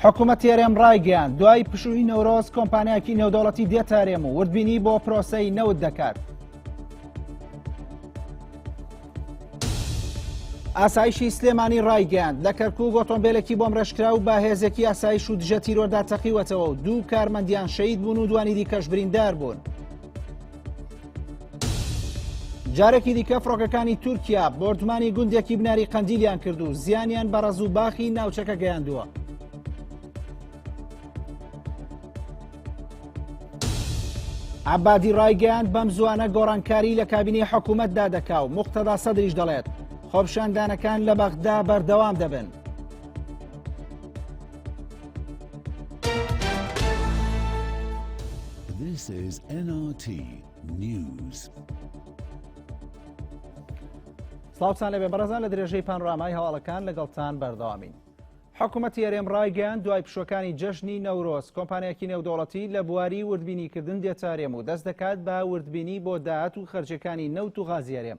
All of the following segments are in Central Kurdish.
حکوومەتی هەرێم ڕایگەیاند دوای پشووی نەورۆز کۆمپانیایەکی نێودەوڵەتی دێتە هەرێم و وردبینی بۆ پرۆسەی نەوت دەکات. ئاسایشی سلێمانی ڕایگەیاند لە کەرکووک ئۆتۆمبیلێکی بۆم ڕێژکرا و با هێزێکی ئاسایش و دژە تیرۆردا چەقیوەتەوە و دوو کارمەندیان شەید بوون و دوانی دیکەش بریندار بوون. جارێکی دیکە فڕۆکەکانی تورکیا بۆردمانی گوندێکی بناری قەندیلیان کرد و زیانیان بە ڕەز و باخی ناوچەکە گەیاندووە. عەبادی ڕایگەیاند بەم زوانە گۆڕانکاری لە کابینی حکوومەتدا دەکا و موقتەدا سەدریش دەڵێت خۆپیشاندانەکان لە بەغدا بەردەوام دەبن. This is NRT News. سڵاوتان لەبێ بەڕێزان لە درێژەی پانۆرامای هەواڵەکان لەگەڵتان بەردەوامین. حکوومەتی هەرێم ڕایگەیاند دوای پشوەکانی جەژنی نەورۆز کۆمپانیایەکی نێودەوڵەتی لە بواری وردبینیکردن دێتە هەرێم و دەست دەکات بە وردبینی بۆ داهات و خەرجەکانی نەوت و غازی هەرێم.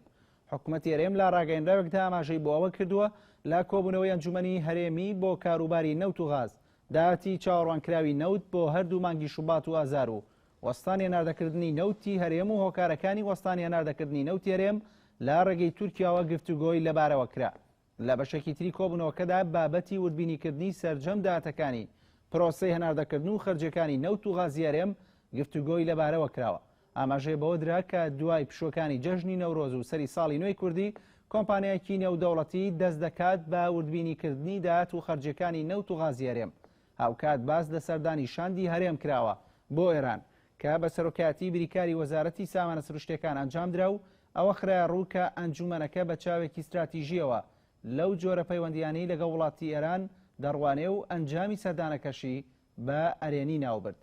حکوومەتی هەرێم لە ڕاگەیەندراوێکدا ئاماژەی بۆ ئەوە کردووە لە کۆبوونەوەی ئەنجومەنی هەرێمی بۆ کاروباری نەوت و غاز داهاتی چاوەڕوانکراوی نەوت بۆ هەردوو مانگی شوبات و ئازار و وەستانی هێناردەکردنی نەوتی هەرێم و هۆکارەکانی وەستانی هێناردەکردنی نەوتی هەرێم لە ڕێگەی تورکیاوە گفتوگۆی لەبارەوە کرا. لە بەشێکی تری کۆبوونەوەکەدا بابەتی وردبینیکردنی سەرجەم داهاتەکانی پرۆسەی هەناردەکردن و خەرجەکانی نەوت و غازی هەرێم گفتوگۆی لەبارەوە کراوە. ئاماژەی بەوە درا کە دوای پشوەکانی جەژنی نەورۆز و سەری ساڵی نوێی کوردی کۆمپانیایەکی نێودەوڵەتی دەست دەکات بە وردبینیکردنی داهات و خەرجەکانی نەوت و غازی هەرێم. هاوکات باس لە سەردانی شاندی هەرێم کراوە بۆ ئێران کە بە سەرۆکایەتی بریکاری وەزارەتی سامانە سروشتەکان ئەنجام درا و ئەوە خرای ڕوو کە ئەنجومەنەکە بە چاوێکی استراتیژیەوە لەو جۆرە پەیوەندیانەی لەگەڵ وڵاتی ئێران دەڕوانێ و ئەنجامی سەردانەکەشی بە ئەرێنی ناوبرد.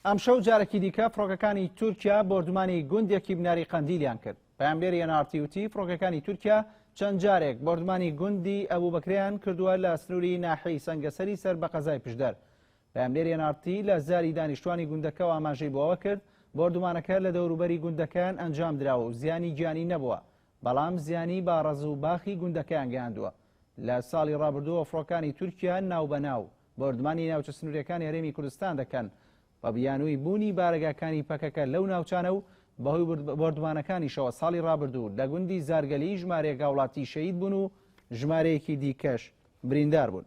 ئەمشەو جارێکی دیکە فڕۆکەکانی تورکیا بۆردمانی گوندێکی بناری قەندیلیان کرد. پەیامبێری NRT وتی فڕۆکەکانی تورکیا چەند جارێک بۆردمانی گوندی ئەبوبەکریان کردووە لە سنووری ناحەی سەنگەسەری سەر بە قەزای پشدەر. پەیامبێری NRT لە زاری دانیشتوانی گوندەکەەوە ئاماژەی بۆەوە کرد بۆردمانەکە لە دەوروبەری گوندەکان ئەنجام دراوە و زیانی گیانی نەبووە، بەڵام زیانی با ڕەز و باخی گوندەکەیان گەیاندووە. لە ساڵی ڕابردووە فڕۆکانی تورکیا ناوبەناو بۆردمانی ناوچە سنووریەکانی هەرێمی کوردستان دەکەن بە بیانووی بوونی بارگاکانی پەکەکە لەو ناوچانە و بەهۆی بۆردمانەکانیشەوە ساڵی ڕابردوو لە گوندی زارگەلی ژمارەیەک وڵاتی شەید بوون و ژمارەیەکی دیکەش بریندار بوون.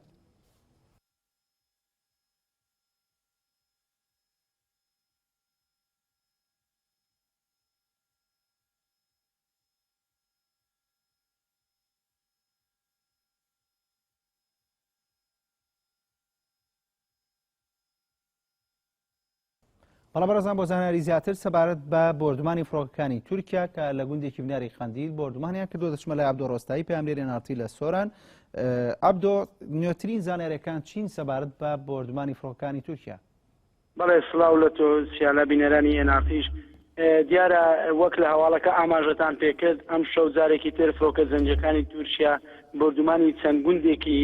بەڵام بەڕێزان بۆ زانیاری زیاتر سەبارەت بە بۆردمانی فڕۆکەکانی تورکیا کە لە گوندێکی بناری قەندیل بۆردمانیان کردووە دەچمە لای عەبدۆ ڕۆستایی پەیامبێری NRT لە سۆران. عەبدۆ نوێترین زانیاریەکان چین سەبارەت بە بۆردمانی فڕۆکەکانی تورکیا؟ بەڵێ سڵاو لە تۆ سیالە بینەرانی NRTش دیارە وەک لە هەواڵەکە ئاماژەتان پێکرد ئەم شەو جارێکی تر فڕۆکە زەنجەکانی تورکیا بۆردمانی چەند گوندێکی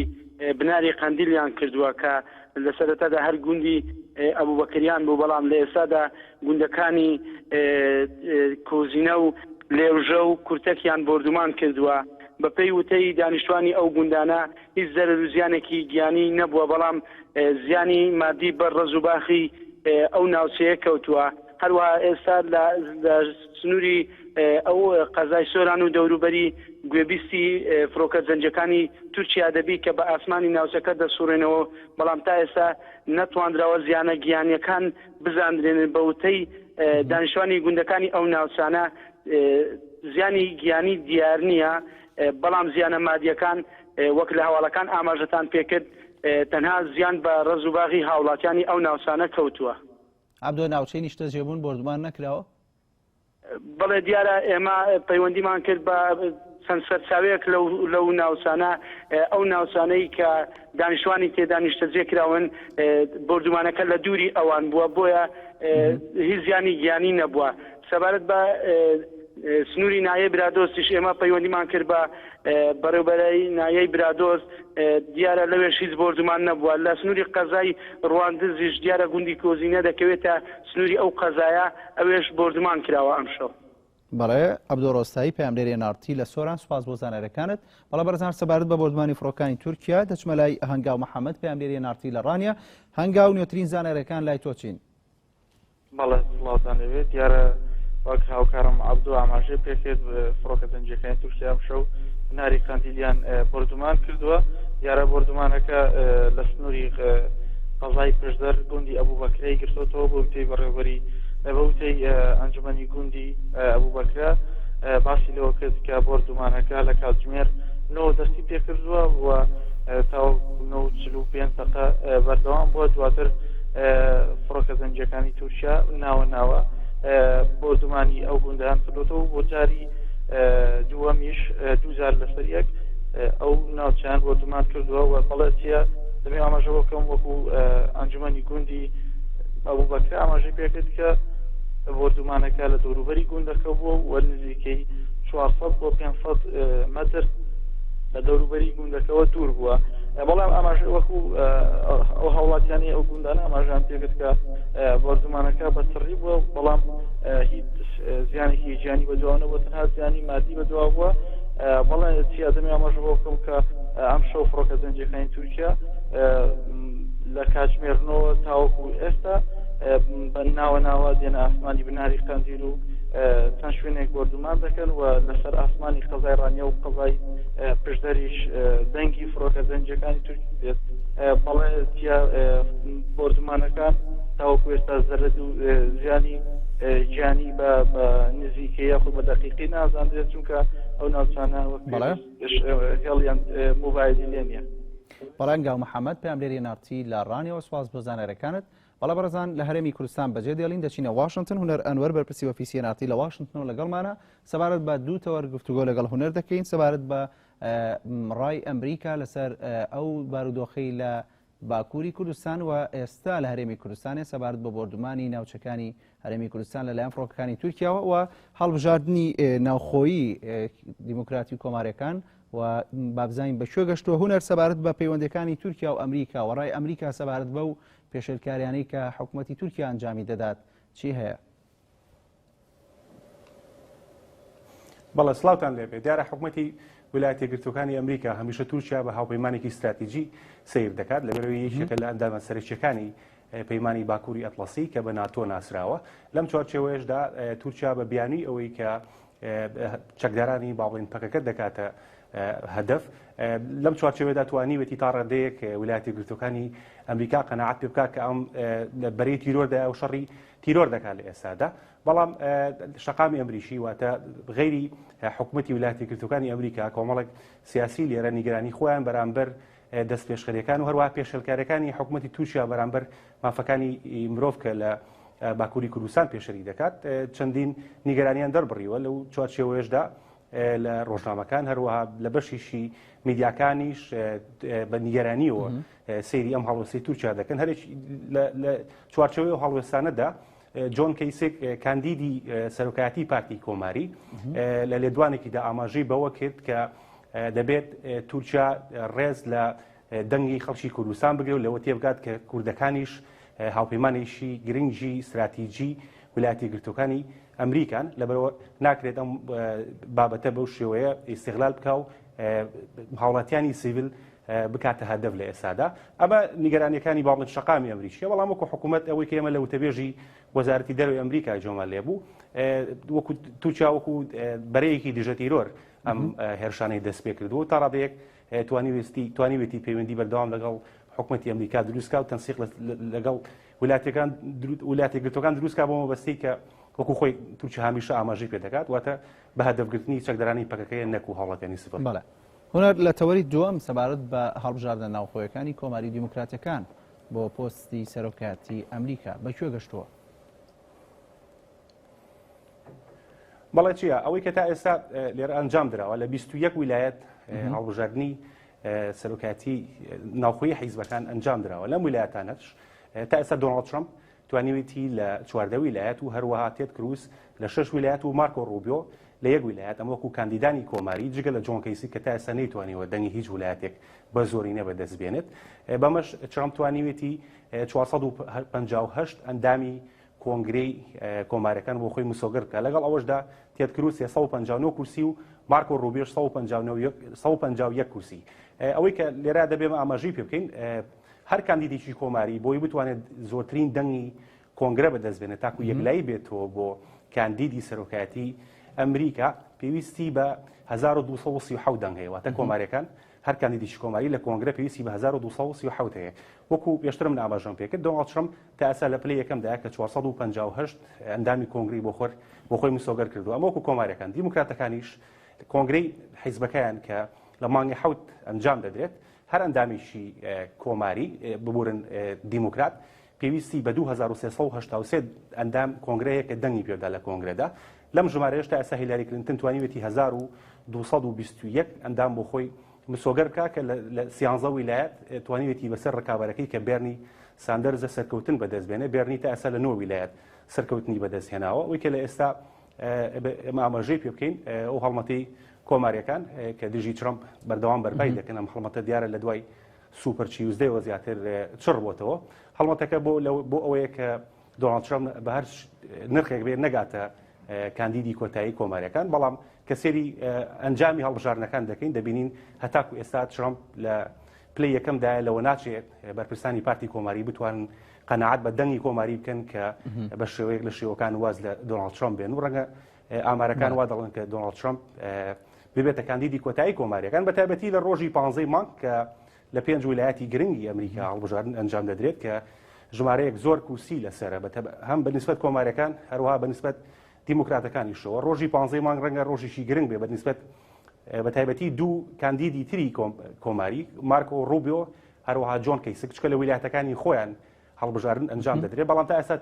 بناری قەندیلیان کردووە کە لە سەرەتادا هەر گوندی ئەبوبەکریان بوو، بەڵام لە ئێستادا گوندەکانی کۆزینە و لێوژە و کورتەکیان بۆردمان کردووە. بە پێی وتەی دانیشتوانی ئەو گوندانە هیچ زەرەر و زیانێکی گیانی نەبووە، بەڵام زیانی مادی بە ڕەز و باخی ئەو ناوچەیە کەوتووە. هەروەها ئێستا لە سنووری ئەو قەزای سۆران و دەوروبەری گوێبیستی فڕۆکە زەنجەکانی تورکیا دەبی کە بە ئاسمانی ناوچەکە دەسوڕێنەوە، بەڵام تا ئێستا نەتوانراوە زیانە گیانیەکان بزاندرێنن. بە وتەی دانیشتوانی گوندەکانی ئەو ناوچانە زیانی گیانی دیار نییە، بەڵام زیانە مادیەکان وەک لە هەواڵەکان ئاماژەتان پێکرد تەنها زیان بە ڕەز و باغی هاوڵاتیانی ئەو ناوچانە کەوتووە. عەبدۆ ناوچەی نیشتە جێبوون بۆردمان نەکراوە؟ بەڵێ دیارە ئێمە پەیوەندیمان کرد بە چەند سەرچاوەیەک لەو ناوچانە، ئەو ناوچانەی کە دانیشتوانی تێدا نیشتەجێ کراون بۆردمانەکە لە دووری ئەوان بووە، بۆیە هیچ زیانی گیانی نەبووە. سەبارەت بە سنووری نایە برادۆستیش ئێمە پەیوەندیمان کرد بە بەڕێوبەرەی نایەی برادۆست دیارە لەوێش هیچ بردومان نەبووە لە سنووری قەزای ڕواندزیش دیارە گوندی کۆزینە دەکەوێتە سنووری ئەو قەزایە ئەوێش بردومان کراوە ئەمشەو. بەڵێ عەبدوڵڕۆستایی پەیامدەری NRT لە سۆران سوپاس بۆ زانەرەکانت. بەڵێ بەرزان سەبارەت بە بردومانی فڕۆکانی تورکیا دەچمە لای هەنگاو محەممەد پەیامدەری NRT لە ڕانیا هەنگاو نوێترین زانەرەکان لای تۆچین. بەڵێ سڵاوتانەوێت دیارە وەک هاوکارم عەبدوو ئاماژەی پێکرد فڕۆکە دەنجەکانی تورکیا ئەمشەو ناری قەندیلیان بردومان کردووە. دیارە بردومانەکە لە سنووری قەزای پشدەر گوندی ئەبوبەکرەی گرتوتەوە بۆ وتەی بەڕێوەبەری بە وتەی ئەنجومەنی گوندی ئەبوبەکرە باسی لەوە کرد کە بردومانەکە لە کاتژمێر 9 دەستی پێکردووە و تا 95 دقە بەردەوام بووە. دواتر فڕۆکە زەنجەکانی تورکیا ناوە بردومانی ئەو گوندیان کردوتەوە بۆ جاری دووەمیش دووجار لەسەر یەک ئەو ناوچیان بردومان کردووە و بەڵێ چیە دەبێ ئاماژەوە بکەم وەکو ئەنجومەنی گوندی ئەبوبەکرە ئاماژەی پێکرد کە بردومانەکە لە دەوروبەری گوندەکە بووە و نزیکەی 400 بۆ 500 مەتر لە دەوروبەری گوندەکەەوە دوور بووە. بەڵام ئاماژ وەکو ئەو هاوڵاتیانی ئەو گوندانە ئاماژیان پێکرد کە بردومانەکە بەسڕی بووە بەڵام هیچ زیانێکی گیانی بەدواوە بۆ تەنها زیانی مادی بەدوا بووە. بەڵێ چیا دەمێ ئاماژەوە بکەم کە ئەم شەو فڕۆکە زەنجەکانی تورکیا لە کاتژمێرنەوە تاوەکو ئێستا ناوە دێنە ئاسمانی بناری قەندیل و چەند شوێنێک بردومان دەکەن و لەسەر ئاسمانی قەزای ڕانیا و قەزای پشدەریش دەنگی فڕۆکە زەنجەکانی تورکی بێت. بەڵێ چیا بردومانەکان تاوەکو ئێستا زەرد و زیانی گیانی بە نزیکەی یاخود بە دەقیقی نازاندرێت چونکە ئەو ناوچانە هێڵیان موبایلی لێ نییە. بەڵێنگاو محەممەد پەیامدەری NRT لە ڕانیەوە سواز بۆ زانەرەکانت. بەڵێ بەرزان لە هەرێمی کوردستان بەجێ دێڵین دەچینە واشنگتن هونەر ئەنوەر بەرپرسی ئۆفیسی NRT لە واشنگتنەوە لەگەڵمانە سەبارەت بە دوو تەوەر گفتوگۆ لەگەڵ هونەر دەکەین سەبارەت بە ڕای ئەمریکا لەسەر ئەو بارودۆخەی لە باکووری کوردستان و ئێستا لە هەرێمی کوردستانێ سەبارەت بە بردومانی ناوچەکانی هەرێمی کوردستان لەلایەن فڕۆکەکانی تورکیاوە و هەڵبژاردننی ناوخۆیی دیموکراتی و کۆمارەکان و بابزانین بەکوێ گەشتووە هونەر سەبارەت بە پەیوەندەکانی تورکیا و ئەمریکا و ڕای ئەمریکا سەبارەت بە و پێشێلکاریانەی کە حکوومەتی تورکیا ئەنجامی دەدات چی هەیە؟ بەڵێ سڵاوتان لێبێ دیارە حکوومەتی ویلایەتە یەکگرتووەکانی ئەمریکا هەمیشە تورکیا بە هاوپەیمانێکی استراتیژی سیر دەکات لەبەرەوەی یەکێکە لە ئەندامە سەرچیەکانی پەیمانی باکووری ئەتڵەسی کە بە ناتۆ ناسراوە. لەم چوارچێوەیەشدا تورکیا بە بیانی ئەوەی کە چەکدارانی باڵێن پەکەکە دەکاتە هەدەف لەم چوارچێوەدا توانیوێتی تا ڕێندەیەک ویلایەتە یەکگرتووەکانی ئەمریکا قەناعەت پێ بکات کە ئەم بەرەی تیرۆردا ئەو شەڕی تیرۆر دەکات لە ئێستادا. بەڵام شەقامی ئەمریشی واتە غەیری حکوومەتی ویلایەتە یەکگرتووەکانی ئەمریکا کۆمەڵێک سیاسی لێرە نیگەرانی خۆیان بەرامبەر دەست پێشخەریەکان و هەروەها پێشێلکاریەکانی حکوومەتی تورکیا بەرامبەر مافەکانی مرۆڤ کە لە باکووری کوردستان پێشەری دەکات چەندین نیگەرانیان دەربڕیوە لەو چوارچێوەیەشدا لە ڕۆژنامەکان هەروەها لە بەشیشی میدیاکانیش بە نیگەرانیەوە سەیری ئەم هەڵوێستەی تورکیا دەکەن. هەرێکی لە چوارچەوەی و هەڵوێستانەدا جۆن کەیسێک کاندیدی سەرۆکایەتی پارتی کۆماری لە لێدوانێکیدا ئاماژەی بەوە کرد کە دەبێت تورکیا ڕێز لە دەنگی خەڵکی کوردستان بگرێت و لەوە تێبگات کە کوردەکانیش هاوپەیمانێکی گرنگی استراتیژی ویلایەتە یەکگرتووەکانی ئەمریکان لەبەرەوە ناکرێت ئەم بابەتە بەو شێوەیە ئیستیغلال بکا و هاوڵاتیانی سیڤیل بکاتە هەدەف لە ئێستادا. ئەمە نیگەرانیەکانی باڵێن شەقامی ئەمریکیە. بەڵام وەکو حکوومەت ئەوەی کە ئێمە لە وتەبێژی وەزارەتی دەرەوەی ئەمریکا جۆمە لێبوو وەکو تورکیا وەکو بەرەیەکی دژە تیرۆر ئەم هێرشانەی دەست پێ کردووە تا ڕادەیەک توانیوێتی پەیوەندی بەردەوام لەگەڵ حکوومەتی ئەمریکا دروستکا و تەنسیق لەگەڵ ویلایەتە یەکگرتووەکان دروستکا بۆ مەبەستەی کە وەکو خۆی تورکیا هەمیشە ئاماژەی پێ دەکات واتە بە هەدەفگرتنی چەکدارانی پەکەکەیە نەک و هاوڵاتیانی سفر. بەڵێ هونەر لە تەوەری دووەم سەبارەت بە هەڵبژاردنە ناوخۆیەکانی کۆماری دیموکراتەکان بۆ پۆستی سەرۆکایەتی ئەمریکا بەکوێ گەشتووە؟ بەڵێ چییە ئەوەی کە تا ئێستا لێرە ئەنجام درراوە لە 21 ویلایەت هەڵبژاردننی سەرۆکایەتی ناوخۆیی حیزبەکان ئەنجام درراوە. لەم ویلایەتانەش تا ئێستا دۆناڵد ترامپ توانیوێتی لە 14 ویلایەت و هەروەها تێد کروس لە 6 ویلایەت و مارکۆ ڕوبیۆ لە یەک ویلایەت ئەمە وەکو کاندیدانی کۆماری جگە لە جۆن کەیسی کە تا ئێستا نەیتوانیوە دەنگی هیچ ویلایەتێک بە زۆرینە بەدەستبێنێت بەمەش ترامپ توانیوێتی 458 ئەندامی کۆنگرەی کۆماریەکان بۆ خۆی مسۆگەر بکە لەگەڵ ئەوەشدا تێت کروس 159 کورسی و مارکۆ ڕوبێش 151 کورسی ئەوەی کە لێرا دەبێمە ئاماژەی پێ بکەین هەر کاندیدێکی کۆماری بۆی بتوانێت زۆرترین دەنگی کۆنگرە بەدەستبێنێت تاکو یەکلایی بێتەوە بۆ کاندیدی سەرۆکایەتی ئەمریکا پێویستی بە 1237 دەنگ هەیە واتە کۆماریەکان هەر کاندیدێکی کۆماری لە کۆنگرە پێویستی بە 1237 هەیە وەکو پێشترم ئاماژەم پێکرد دۆناڵد ترامپ تا ئێستا لە پلەی یەکەمدا کە 458 ئەندامی کۆنگری بۆ خۆی مسۆگەر کردو ئەمە وەکو کۆماریەکان دیموکراتەکانیش کۆنگرەی حیزبەکەیان کە لە مانگی حوت ئەنجام دەدرێت هەر ئەندامیشی کۆماری ببورن دیموکرات پێویستی بە 2383 ئەندام کۆنگرەیە کە دەنگی پێدا لە کۆنگرەدا لەم ژمارەیەش تا ئێستا هیلاری کلینتن توانیوێتی 1221 ئەندام بۆ خۆی مسۆگەر بکە کە لە 13 ویلایەت توانیوێتی بەسەر ڕکابەرەکەی کە بێرنی ساندەرزە سەرکەوتن بەدەستبێنێ بێرنی تا ئێستا لە 9 ویلایەت سەرکەوتنی بەدەستهێناوە ئەوەی کە لە ئێستا ئێمە ئاماژەی پێ بکەین ئەو هەڵمەتەی کۆماریەکان کە دژی ترامپ بەردەوام بەرپای دەکەن ئەم هەڵمەتە دیارە لە دوای سوپەر چیوزدەیەوە زیاتر چڕ بۆتەوە هەڵمەتەکە بۆ ئەوەیە کە دۆناڵد ترامپ بە هەر نرخێک بێ نەگاتە کاندیدی کۆتایی کۆماریەکان بەڵام کە سێری ئەنجامی هەڵبژارنەکان دەکەین دەبینین هەتاکو ئێستا ترامپ لە پلەی یەکەمدایە لەوە ناچێت بەرپرسانی پارتی کۆماری بتوانن قەنەعەت بە دەنگی کۆماری بکەن کە بە شێوەیەک لە شێوەکان واز لە دۆناڵد ترامپ بێن و ڕەنگە ئامارەکان وا دەڵێن کە دۆناڵد ترامپ ببێتە کاندیدی کۆتایی کۆماریەکان بە تایبەتی لە ڕۆژی 15 مانگ کە لە 5 ویلایەتی گرنگی ئەمریکا هەڵبژاردن ئەنجام دەدرێت کە ژمارەیەک زۆر کورسی لەسرە هەم بەنسبەت کۆماریەکان هەروەها بەنسبەت دیموکراتەکانیشەوە ڕۆژی 15 مانگ ڕەنگە ڕۆژێکی گرنگ بێ بەنسبەت بە تایبەتی دوو کاندیدی تری کۆماری مارکۆ ڕوبیۆ هەروەها جۆن کەیسک چکە لە ویلایەتەکانی خۆیان هەڵبژاردن ئەنجام دەدرێت بەڵام تا ئێستا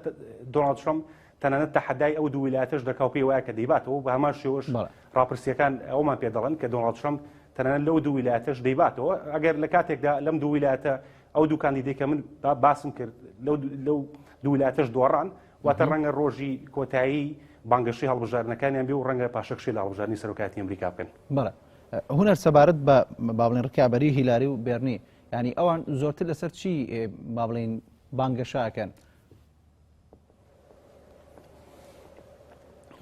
دۆناڵد ترامپ تەنانەت تەحەدای ئەو دوو ویلایەتەش دەکاو پێی وایە کە دەیباتەوە بە هەمان شێوەش ڕاپرسیەکان ئەومان پێ دەڵێن کە دۆناڵد ترامپ تەنانەت لەو دوو ویلایەتەش دەیباتەوە ئەگەر لە کاتێکدا لەم دوو ویلایەتە ئەو دوو کاندیدەی کە من باسم کرد لەو دوو ویلایەتەش دۆڕان واتە ڕەنگە ڕۆژی کۆتایی بانگەشەی هەڵبژاردنەکانیان بێ و ڕەنگە پاشەکشەی لە هەڵبژاردنی سەرۆکایەتی ئەمریکا بکەن. بەڵێ هونەر سەبارەت بە باڵێن ڕکابەری هیلاری و بێرنی ینی ئەوان زۆرتر لەسەر چی باڵێن بانگەشاکەن؟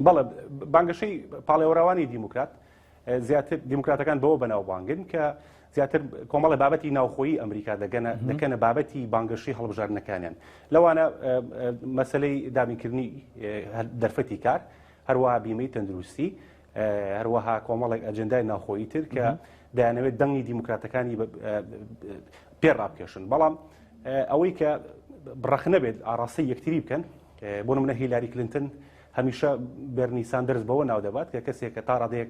بەڵێ بانگەشەی پاڵێوەراوانی دیموکرات زیاتر دیموکراتەکان بەوە بەناوبانگن کە زیاتر کۆمەڵی بابەتی ناوخۆیی ئەمریکا دەکەنە بابەتی بانگەشەی هەڵبژاردنەکانیان لەوانە مەسەلەی دابینکردنی دەرفەتی کار هەروەها بیمەی تەندروستی هەروەها کۆمەڵێک ئەجەندای ناوخۆیی تر کە دەیانەوێت دەنگی دیموکراتەکانی پێڕابکێشن بەڵام ئەوەی کە بڕەخنە بێت ئاڕاستی یەکتری بکەن بۆ نمونە هیلاری کلینتن هەمیشە بێرنی ساندەرز بەوە ناو دەبات کە کەسێک کە تا ڕادەیەک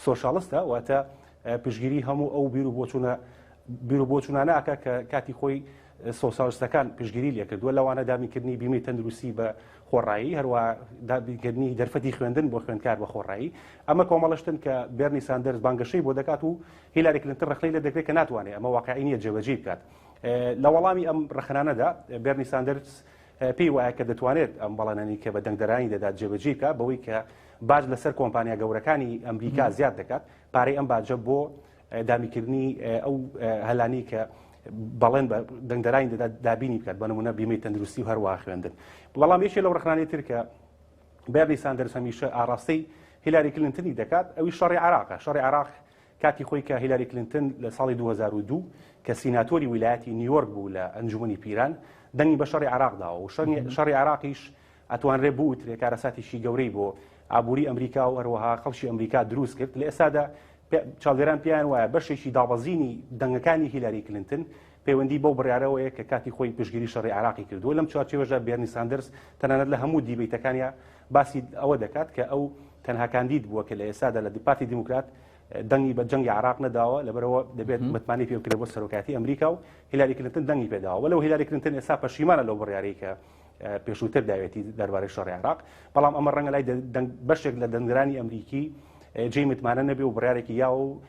سۆشاڵستە واتە پشگیری هەموو ئەو بیر و بۆچوونانەکە کە کاتی خۆی سۆساڵستەکان پشگیری لێ کردووە لەوانە دابینکردنی بیمەی تەندروستی بە خۆڕایی هەروە دابینکردنی دەرفەتی خوێندن بۆ خوێندکار بە خۆڕایی ئەمە کۆمەڵشتن کە بێرنی ساندەرز بانگەشەی بۆ دەکات و هیلاری کلینتن ڕخلەی لە دەکرێت کە ناتوانێت ئەمە واقعی نییە جێبەجێ بکات لە وەڵامی ئەم ڕخنانەدا بێرنی ساندەرز پێی وایە کە دەتوانێت ئەم بەڵێنانی کە بە دەنگدەرانی دەدات جێبەجێ بکات بەوەی کە باج لەسەر کۆمپانیا گەورەکانی ئەمریکا زیاد دەکات پارەی ئەم باجە بۆ دامیکردنی ئەو هەلانی کە بەڵێن بە دەنگدەرانی دابینی بکات بە نمونە بیمەی تەندروستی و هەروەها خوێندن بەڵام یەکێک لەو ڕخنانەی تر کە بێرنی ساندەرز هەمیشە ئاڕاستەی هیلاری کلینتنی دەکات ئەوی شەڕی عێراقە شەڕی عێراق کاتی خۆی کە هیلاری کلینتن لە ساڵی 2002 کە سیناتۆری ویلایەتی نیویۆرک بوو لە ئەنجومەنی پیران دەنگی بە شەڕی عێراقداوە و شەڕی عێراقیش ئەتوانرێ بوو ترێ کارەساتیشی گەورەی بۆ ئابووری ئەمریکا و هەروەها خەڵکی ئەمریکا دروست کرد لە ئێستادا چاودێران پێیان وایە بەشێکی دابەزینی دەنگەکانی هیلاری کلینتن پەیوەندی بەو بڕیارەوەیە کە کاتی خۆی پشگیری شەڕی عێراقی کردووە لەم چوارچێوەژە بێرنی ساندەرز تەنانەت لە هەموو دیبیتەکانیا باسی ئەوە دەکات کە ئەو تەنها کاندید بووە کە لە ئێستادا لە پارتی دیموکرات دەنگی بە جەنگی عێراق نەداوە لەبەرەوە دەبێت متمانی پێ بکرێت بۆ سەرۆکاتی ئەمریکا و هیلاری کلینتن دەنگی پێداوە وەلەو هیلاری کلینتن ئێستا پەشیمانە لەو بڕیارەی کە پێشووتر داوێتی دەربارەی شەڕی عێراق بەڵام ئەمە ڕەنگە لای بەشێک لە دەنگدەرانی ئەمریکی جێی متمانە نەبێ و بڕیارێکی یا و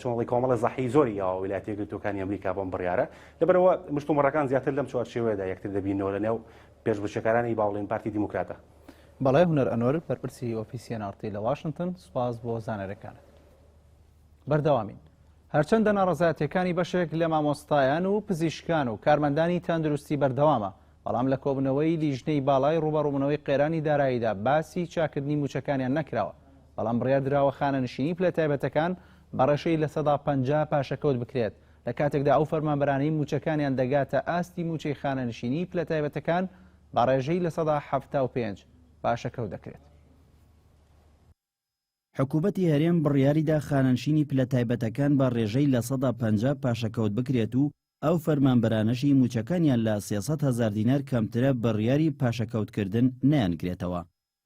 چۆنڵی کۆمەڵە زەحی زۆری یاوە ویلایەتە یەکگرتووەکانی ئەمریکا بەم بڕیارە لەبەرەوە مشتومڕەکان زیاتر لەم چوارچێوەیەدا یەکتر دەبینەوە لەنێو پێشبڕکێکارانی باوڵێن پارتی دیموکراتە. بەڵێ هونەر ئەنوەر بەرپرسی ئۆفیسی NRT لە واشنگتن سوپاس بۆ زانەرەکانە. بەردەوامین هەرچەندە ناڕەزایەتیەکانی بەشێک لە مامۆستایان و پزیشکان و کارمەندانی تەندروستی بەردەوامە، بەڵام لە کۆبوونەوەی لیژنەی باڵای ڕوبەڕووبوونەوەی قێرانی داراییدا باسی چاکردنی موچەکانیان نەکراوە، بەڵام بڕیاردراوە خانەنشینی پلە تایبەتەکان بە ڕێشەی لە 150 پاشەکەوت بکرێت لە کاتێکدا ئەو فەرمانبەرانەی موچەکانیان دەگاتە ئاستی موچەی خانەنشینی پلە تایبەتەکان بە ڕێژەی لە 175 پاشەکەوت دەکرێت. حکوومەتی هەرێم بڕیاریدا خانەنشینی پلە تایبەتەکان بە ڕێژەی لە 150 پاشەکەوت بکرێت و ئەو فەرمانبەرانەشی موچەکانیان لە 300,000 دینار کەمترە بڕیاری پاشەکەوتکردن نەیانگرێتەوە.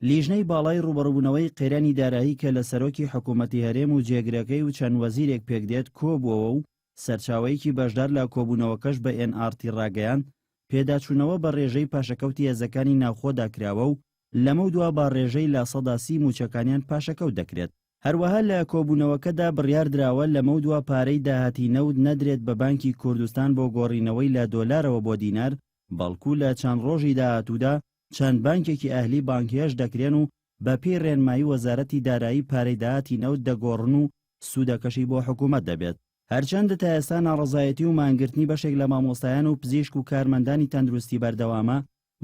لیژنەی باڵای ڕوبەڕووبوونەوەی قێرانی دارایی کە لە سەرۆکی حکوومەتی هەرێم و جێگرەکەی و چەند وەزیرێک پێکدێت کۆبووەوە و سەرچاوەیەکی بەشدار لە کۆبوونەوەکەش بە NRT ڕاگەیاند پێداچوونەوە بە ڕێژەی پاشەکەوتی هێزەکانی ناوخۆدا کراوە و لەمە دووە بە ڕێژەی لە 130 موچەکانیان پاشەکەوت دەکرێت. هەروەها لە کۆبوونەوەکەدا بڕیاردراوە لەمە دووە پارەی داهاتی نەود نەدرێت بە بانکی کوردستان بۆ گۆڕینەوەی لە دۆلارەوە بۆ دینار، بەڵکو لە چەند ڕۆژی داهاتوودا چەند بانکێکی ئەهلی بانکیەش دەکرێن و بە پێی ڕێنمایی وەزارەتی دارایی پارەی داهاتی نەود دەگۆڕن و سوودەکەشی بۆ حکوومەت دەبێت. هەرچەندە تا ئێستا ناڕەزایەتی و مانگرتنی بەشێک لە مامۆستایان و پزیشک و کارمەندانی تەندروستی بەردەوامە،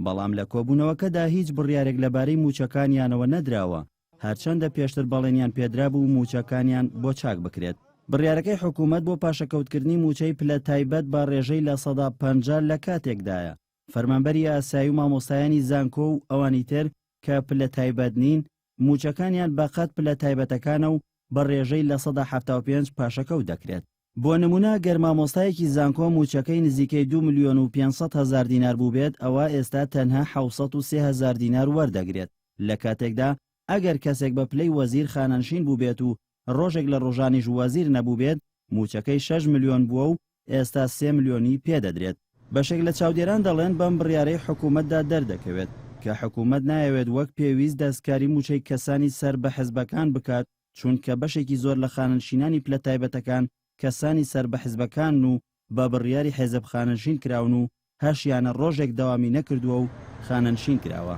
بەڵام لە کۆبوونەوەکەدا هیچ بڕیارێک لەبارەی موچەکانیانەوە نەدراوە، هەرچەندە پێشتر بەڵێنیان پێدرا بوو موچەکانیان بۆ چاک بکرێت. بڕیارەکەی حکوومەت بۆ پاشەکەوتکردنی موچەی پلە تایبەت بە ڕێژەی لە 150 لە کاتێکدایە. فەرمانبەری ئاسایی و مامۆستایانی زانکۆ و ئەوانی تر کە پلە تایبەت نین موچەکانیان بەقەت پلە تایبەتەکانە و بە ڕێژەی لە 175 پاشەکەوت دەکرێت. بۆ نمونە گەر مامۆستایەکی زانکۆ موچەکەی نزیکەی 2,500,000 دینار بوو بێت، ئەوە ئێستا تەنها 703,000 دینار وەردەگرێت، لە کاتێکدا ئەگەر کەسێک بە پلەی وەزیر خانەنشین بوو بێت و ڕۆژێک لە ڕۆژانیش وەزیر نەبوو بێت موچەکەی 6 ملیۆن بووە و ئێستا 3 ملیۆنی پێدەدرێت. بەشێک لە چاودێران دەڵێن بەم بڕیارەی حکوومەتدا دەردەکەوێت کە حکوومەت نایەوێت وەک پێویست دەستکاری موچەی کەسانی سەر بە حزبەکان بکات، چونکە بەشێکی زۆر لە خانەنشینانی پلە تایبەتەکان کەسانی سەر بە حزبەکان و بە بڕیاری حێزب خانەنشین کراون و هەشیانە ڕۆژێک دەوامی نەکردووە و خانەنشین کراوە.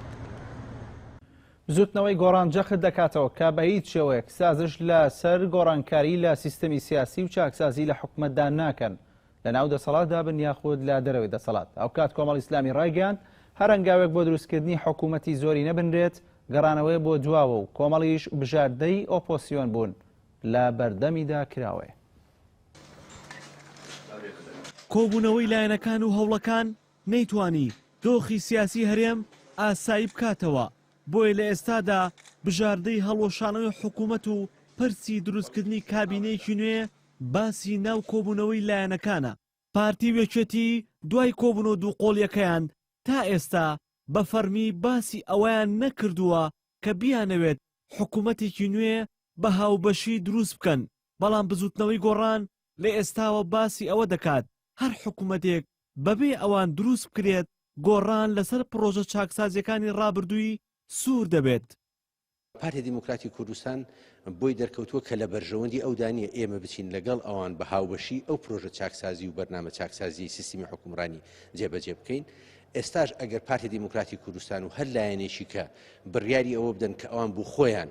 زوتنەوەی گۆڕان جەخت دەکاتەوە کە بە هیچ شێوەیەک سازش لە سەر گۆڕانکاری لە سیستەمی سیاسی و چاکسازی لە حکوومەتدا ناکەن لە ناو دەسەڵاتدا بن یاخود لە دەرەوەی دەسەڵات. ئەو کات کۆمەڵی ئیسلامی ڕایگەیاند هەر هەنگاوێک بۆ دروستکردنی حکوومەتی زۆری نەبنرێت گەڕانەوەی بۆ دواوە و کۆمەڵیش بژاردەی ئۆپۆسیۆن بوون لە بەردەمیدا کراوەیە. کۆبوونەوەی لایەنەکان و هەوڵەکان نەیتوانی دۆخی سیاسی هەرێم ئاسایی بکاتەوە، بۆیە لە ئێستادا بژاردەی هەڵۆشانەوەی حکوومەت و پرسی دروستکردنی کابینەیەکی نوێ باسی ناو کۆبوونەوەی لایەنەکانە. پارتی وێچێتی دوای کۆبوونەوە دووقۆڵیەکەیان تا ئێستا بە فەرمی باسی ئەوەیان نەکردووە کە بیانەوێت حکوومەتێکی نوێ بە هاوبەشی دروست بکەن، بەڵام بزوتنەوەی گۆڕان لە ئێستاوە باسی ئەوە دەکات هەر حکوومەتێک بەبێ ئەوان دروست بکرێت گۆڕان لەسەر پرۆژە چاکسازیەکانی ڕابردووی سوور دەبێت. پارتی دیموکراتی کوردستان بۆی دەرکەوتووە کە لە بەرژەوەندی ئەودانیە ئێمە بچین لەگەڵ ئەوان بە هاوبەشی ئەو پرۆژە چاکسازی و بەرنامە چاکسازی سیستمی حکومڕانی جێبەجێ بکەین. ئێستاش ئەگەر پارتی دیموکراتی کوردستان و هەر لایەنێکی کە بڕیاری ئەوە بدەن کە ئەوان بوو خۆیان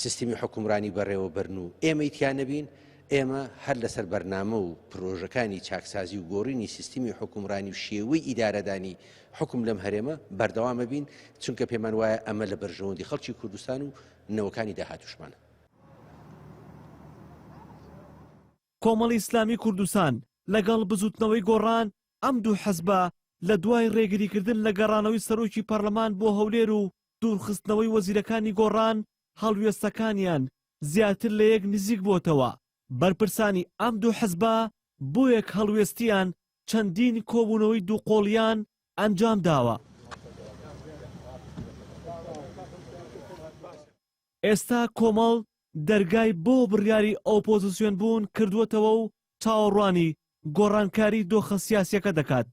سیستمی حکومڕانی بەڕێوە بەرن و ئێمە ئیتیان نەبین، ئێمە هەر لەسەر بەرنامە و پرۆژەکانی چاکسازی و گۆڕینی سیستمی حکومڕانی و شێوەی ئیدارەدانی حکم لەم هەرێمە بەردەوامە بین، چونکە پێمان وایە ئەمە لە بەرژەوەندی خەڵکی کوردستان و نەوەکانی داهاتوشمانە. کۆمەڵی ئیسلامی کوردستان لەگەڵ بزوتنەوەی گۆڕان ئەم دوو حەزبە لە دوای ڕێگریکردن لە گەڕانەوەی سەرۆکی پەرلەمان بۆ هەولێر و دوورخستنەوەی وەزیرەکانی گۆڕان هەڵوێستەکانیان زیاتر لە یەک نزیک بۆتەوە. بەرپرسانی ئەم دوو حەزبە بۆ یەک هەڵوێستیان چەندین کۆبوونەوەی دووقۆڵیان ئەنجام داوە. ئێستا کۆمەڵ دەرگای بۆ بڕیاری ئۆپۆزیسیۆن بوون کردووەتەوە و چاوەڕوانی گۆڕانکاری دۆخە سیاسیەکە دەکات.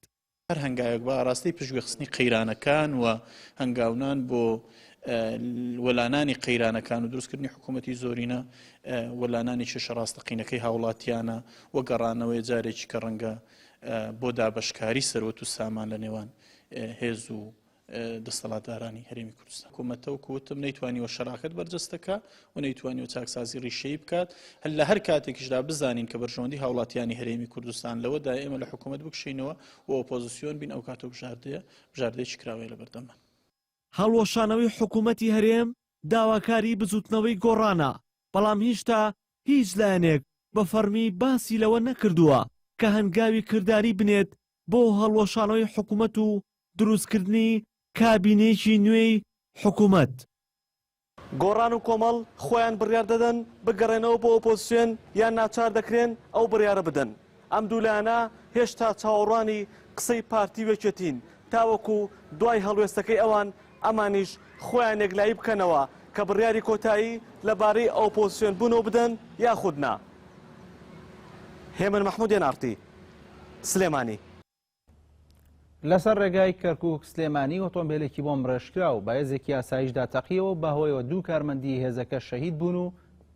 هەر هەنگاوێک بە ڕاستی پشتگوێخستنی قەیرانەکان و هەنگاونان بۆ وەلانانی قەیرانەکان و دروستکردنی حکوومەتی زۆرینە وەلانانی شەشە ڕاستەقینەکەی هاوڵاتیانە وە گەڕانەوەی جارێکی کە ڕەنگە بۆ دابەشکاری سەرۆت و سامان لە نێوان هێز و دەسەڵاتدارانی هەرێمی کوردستان حکوومەتە و کوتم نەیتوانیوە شەراکەت بەرجەستەکە و نەیتوانیوە چاکسازی ڕیشەی بکات هەر لە هەر کاتێکیشدا بزانین کە بەرژەوەندی هاوڵاتیانی هەرێمی کوردستان لەوەدا ئێمە لە حکوومەت بکشینەوە و ئۆپۆزیسیۆن بین ئەو کاتۆ بژاردەیەکی کراوەیە لە بەردەمان هەڵوەشانەوەی حکوومەتی هەرێم داواکاری بجووتنەوەی گۆڕانە بەڵام هیچتا هیچ لایەنێک بە فەرمی باسی لەوە نەکردووە کە هەنگاوی کردداری بنێت بۆ هەڵوەشانەوەی حکوومەت و دروستکردنی کابینەیەکی نوێی حکوومەت گۆڕان و کۆمەڵ خۆیان بڕیار دەدەن بگەڕێنەوە بۆ ئۆپۆزیسیۆن یان ناچار دەکرێن ئەو بڕیارە بدەن ئەم دوولایانە هێشتا چاوەڕوانی قسەی پارتی وێچێتین تاوەکو دوای هەڵوێستەکەی ئەوان ئەمانیش خۆیان یەکلایی بکەنەوە کە بڕیاری کۆتایی لەبارەی ئۆپۆزیسیۆن بوونەوە بدەن یاخودنا. هێمن مەحموودیان ئارتی سلێمانی. لەسەر ڕێگای کەرکووک سلێمانی ئۆتۆمبیلێکی بۆم ڕێژکرا و بەهێزێکی ئاسایشدا تەقیەوە بەهۆیەوە دوو کارمەندی هێزەکە شەهید بوون و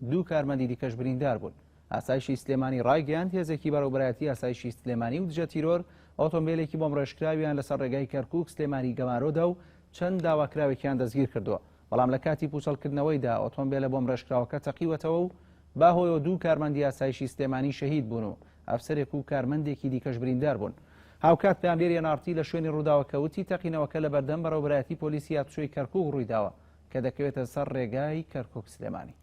دوو کارمەندی دیکەش بریندار بوون. ئاسایشی سلێمانی ڕایگەیاند هێزێکی بەڕێوەبەرایەتی ئاسایشی سلێمانی و دژە تیرۆر ئۆتۆمبیلێکی بۆم ڕێژکراویان لەسەر ڕێگای کەرکووک سلێمانی گەمارۆدا و چەند داواکراوێکیان دەستگیر کردووە. بەڵام لە کاتی پوچەڵکردنەوەیدا ئۆتۆمبیلە بۆم ڕێژکراوەکە تەقیوەتەوە و بەهۆیەوە دوو کارمەندی ئاسایشی سلێمانی شەهید بوون و ئەفسەرێک و کارمەندێکی دیکەش بریندار بوون. هاوکات پێیانبێریان ئارتی لە شوێنی ڕووداوەکەوتی تەقینەوەکە لە بەردەم بەڕێوەبەرایەتی پۆلیسی هاتوچۆی کەرکووک ڕوویداوە کە دەکەوێتە سەر ڕێگای کەرکووک سلێمانی.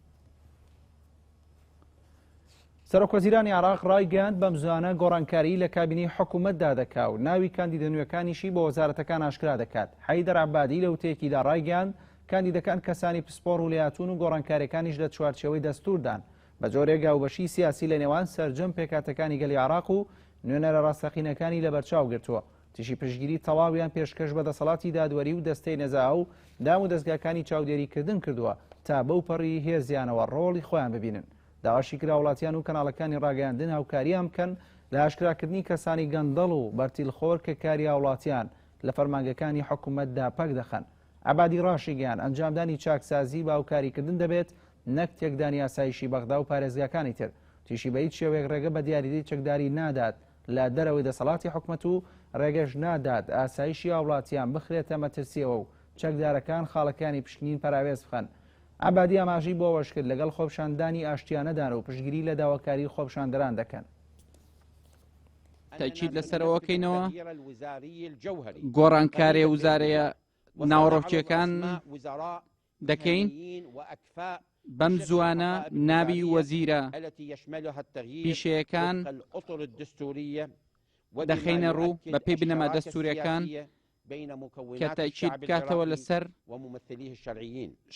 سەرۆکوەزیرانی عێراق ڕایگەیاند بەم زوانە گۆڕانکاری لە کابینەی حکوومەتدا دەکا و ناوی کاندیدە نوێەکانیشی بۆ وەزارەتەکان ئاشکرا دەکات. حەیدەر عەبادی لە وتەیەکیدا ڕایگەیاند کاندیدەکان کەسانی پسپۆڕ و لێهاتوون و گۆڕانکاریەکانیش لە چوارچێوەی دەستوردان بە جۆرێک گاوبەشی سیاسی لە نێوان سەرجەم پێکاتەکانی گەلی عێراق و نوێنەرە ڕاستەقینەکانی لە بەرچاو گرتووە. تیشی پشگیری تەواویان پێشکەش بە دەسەڵاتی دادوەری و دەستەی نەزا و دام و دەستگاکانی چاودێریکردن کردووە تا بەو پەڕی هێزیانەوە ڕۆڵی خۆیان ببینن. داواشی کرا وڵاتیان و کەناڵەکانی ڕاگەیاندن هاوکاریان بکەن لە ئاشکراکردنی کەسانی گەندەڵ و بەرتیلخۆر کە کاری وڵاتیان لە فەرمانگەکانی حکوومەتدا پەک دەخەن. عەبادی ڕاشیگەیان ئەنجامدانی چاکسازی بە هاوکاریکردن دەبێت نەک تێکدانی ئاسایشی بەغدا و پارێزگاکانی تر. تیشی بە هیچ شێوەیەک ڕێگە بە دیاریدەی چەکداری نادات لە دەرەوەی دەسەڵاتی حکوومەت و ڕێگەش نادات ئاسایشی وڵاتیان بخرێتە مەترسیەوە و چەکدارەکان خاڵەکانی پشکنین پەراوێز بخەن. عەبادی ئاماژەی بۆ ئەوەش کرد لەگەڵ خۆپشاندانی ئاشتیانەدان و پشتگیری لە داواکاری خۆپشاندەران دەکەن. تاکید لەسەرەوەکەینەوە گۆڕانکارێ وزارەیە ناوەڕۆکیەکان دەکەین بەم زوانە ناوی وەزیرە پیشەیەکان دەخینە ڕوو بە پێی بنەما دەستوریەکان کە تاکید بکاتەوە لەسەر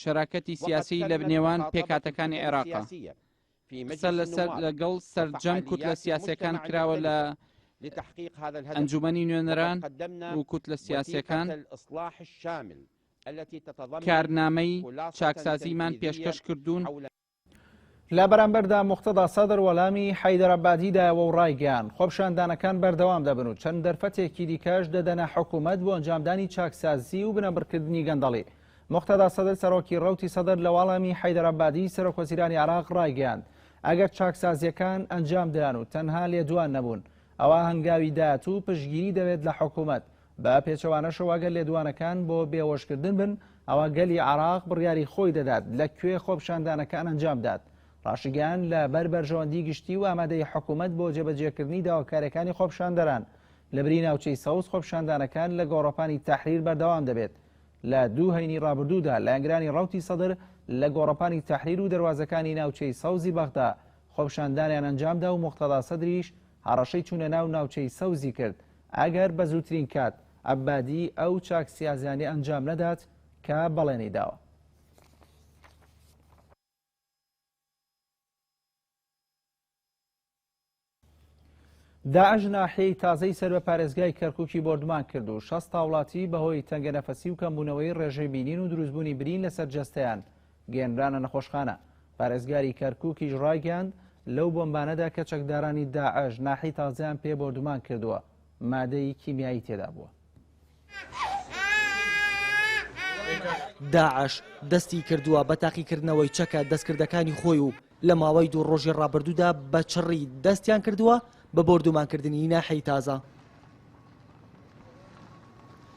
شەراکەتی سیاسی لە نێوان پێکاتەکانی عێراقا. قسە لەسەر لەگەڵ سەرجەم کوت لە سیاسەکان کراوە لە ئەنجومەنی نوێنەران و کوت لە سیاسەکان کارنامەی چاکسازیمان پێشکەش کردوون. لە بەرامبەردا موختەدا سەدر وەلامی حەیدەر عەبادیدایەوە و ڕایگەیاند خۆپشاندانەکان بەردەوام دەبن و چەند دەرفەتێکی دیکەش دەدەنە حکوومەت بۆ ئەنجامدانی چاکسازی و بنەبڕکردنی گەندەڵی. موختەدا سەدر سەرۆکی ڕەوتی سەدر لە وەڵامی حەیدەر عەبادی سەرۆکوەزیرانی عێراق ڕایگەیاند ئەگەر چاکسازیەکان ئەنجام دران و تەنها لێدوان نەبوون ئەوە هەنگاوی داهات و پشگیری دەوێت لە حکوومەت بە پێچەوانەشەوە گەل لێدوانەکان بۆ بێوەشکردن بن ئەوە گەلی عێراق بڕیاری خۆی دەدات لەکوێ خۆپشاندانەکان ئەنجام دات. ڕاشگەیان لە بەر بەرژەوەندی گشتی و ئامادەی حکوومەت بۆ جێبەجێکردنی داواکاریەکانی خۆپشاندەران لە بری ناوچەی سەوز خۆپشاندانەکان لە گۆڕەپانی تەحریر بەردەوام دەبێت. لە دوو هەینی ڕابردوودا لایەنگرانی ڕەوتی سەدر لە گۆڕەپانی تەحریر و دەواازەکانی ناوچەی سەوزی بەغدا خۆپشاندانیان ئەنجامدا و موختەدا سەدریش هەڕەشەی چوونە ناو ناوچەی سەوزی کرد ئەگەر بە زووترین کات عەبادی ئەو چاکسیازیانی ئەنجام نەدات کە بەڵێنی داوە. داعش ناحیەی تازەی سەر بە پارێزگای کەرکووکی بۆردمان کرد و 6 وڵاتی بەهۆی تەنگەنەفەسی و کەمبوونەوەی ڕێژەی بینین و دروستبوونی برین لەسەر جەستەیان گێنرانە نەخۆشخانە. پارێزگاری کەرکووکیش ڕایگەیاند لەو بۆمبانەدا کە چەکدارانی داعش ناحی تازەیان پێ بۆردمان کردووە مادەی کیمیایی تێدا بووە. داعش دەستی کردووە بە تاقیکردنەوەی چەکە دەستکردەکانی خۆی و لە ماوەی 2 ڕۆژی ڕابردوودا بە چڕی دەستیان کردووە بە بۆردومانکردنی ناحەی تازە.